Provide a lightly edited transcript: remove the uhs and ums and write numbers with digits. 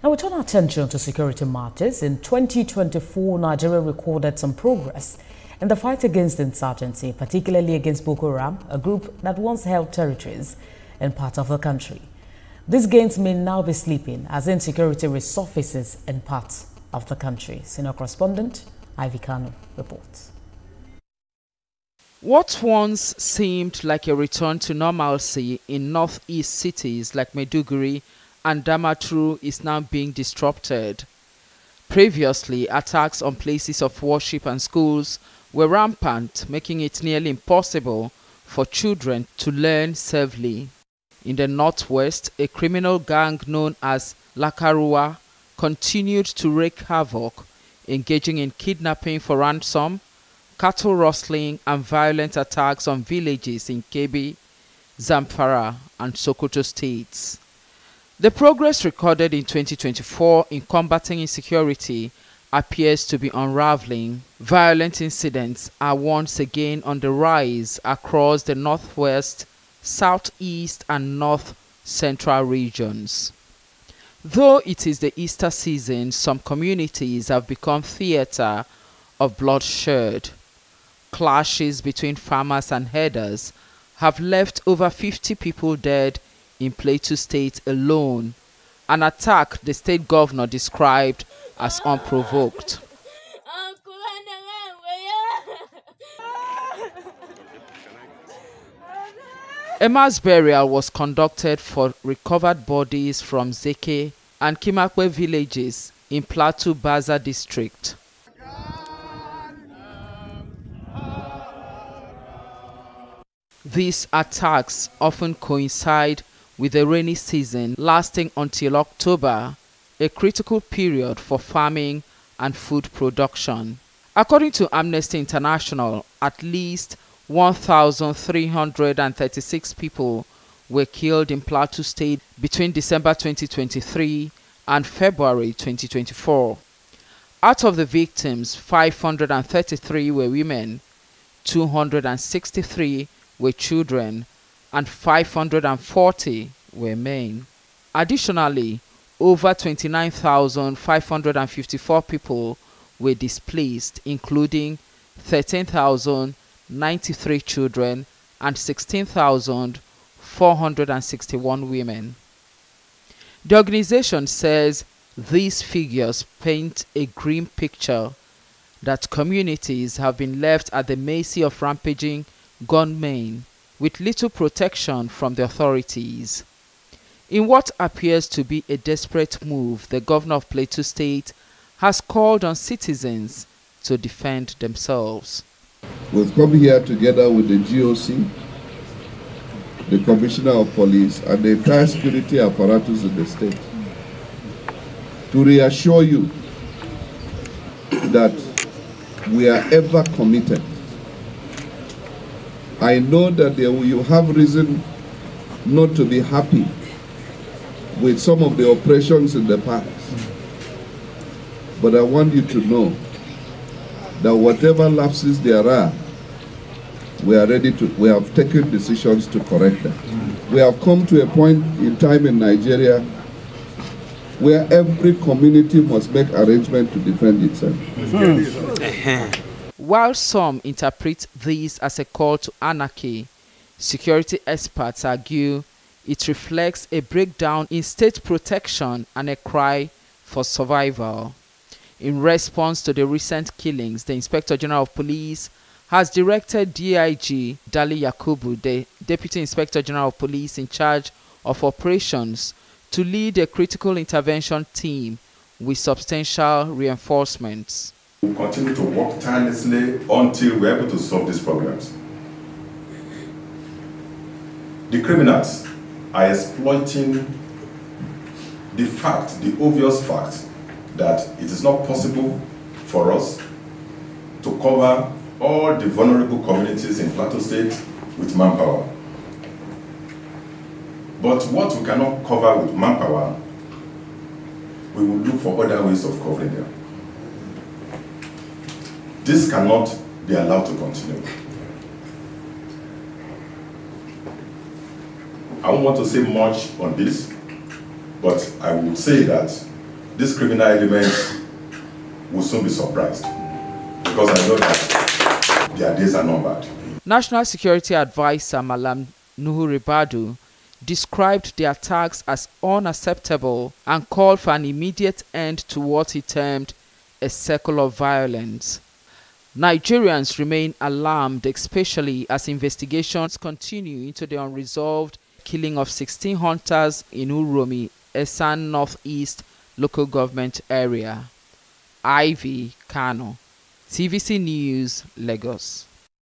Now we turn our attention to security matters. In 2024, Nigeria recorded some progress in the fight against insurgency, particularly against Boko Haram, a group that once held territories in parts of the country. These gains may now be sleeping as insecurity resurfaces in parts of the country. Senior correspondent Ivy Kano reports. What once seemed like a return to normalcy in northeast cities like Maiduguri and Damaturu is now being disrupted. Previously, attacks on places of worship and schools were rampant, making it nearly impossible for children to learn safely. In the northwest, a criminal gang known as Lakarua continued to wreak havoc, engaging in kidnapping for ransom, cattle rustling, and violent attacks on villages in Kebbi, Zamfara, and Sokoto states. The progress recorded in 2024 in combating insecurity appears to be unraveling. Violent incidents are once again on the rise across the northwest, southeast, and north central regions. Though it is the Easter season, some communities have become theater of bloodshed. Clashes between farmers and herders have left over 50 people dead in Plateau State alone, an attack the state governor described as unprovoked. A mass burial was conducted for recovered bodies from Zeke and Kimakwe villages in Plateau Baza district. These attacks often coincide with the rainy season lasting until October, a critical period for farming and food production. According to Amnesty International, at least 1,336 people were killed in Plateau State between December 2023 and February 2024. Out of the victims, 533 were women, 263 were children, and 540 were men. Additionally, over 29,554 people were displaced, including 13,093 children and 16,461 women. The organization says these figures paint a grim picture that communities have been left at the mercy of rampaging gunmen with little protection from the authorities. In what appears to be a desperate move, the governor of Plateau State has called on citizens to defend themselves. We've come here together with the GOC, the Commissioner of Police, and the entire security apparatus in the state to reassure you that we are ever committed. I know that you have reason not to be happy with some of the oppressions in the past. But I want you to know that whatever lapses there are, we have taken decisions to correct them. We have come to a point in time in Nigeria where every community must make arrangements to defend itself. While some interpret this as a call to anarchy, security experts argue it reflects a breakdown in state protection and a cry for survival. In response to the recent killings, the Inspector General of Police has directed DIG Dali Yakubu, the Deputy Inspector General of Police in charge of operations, to lead a critical intervention team with substantial reinforcements. We'll continue to work tirelessly until we're able to solve these problems. The criminals are exploiting the obvious fact that it is not possible for us to cover all the vulnerable communities in Plateau State with manpower. But what we cannot cover with manpower, we will look for other ways of covering them. This cannot be allowed to continue. I don't want to say much on this, but I would say that these criminal elements will soon be surprised, because I know that their days are numbered. National Security Advisor Malam Nuhu Ribadu described the attacks as unacceptable and called for an immediate end to what he termed a cycle of violence. Nigerians remain alarmed, especially as investigations continue into the unresolved killing of 16 hunters in Uromi, Esan Northeast local government area. Ivy Kano, TVC News, Lagos.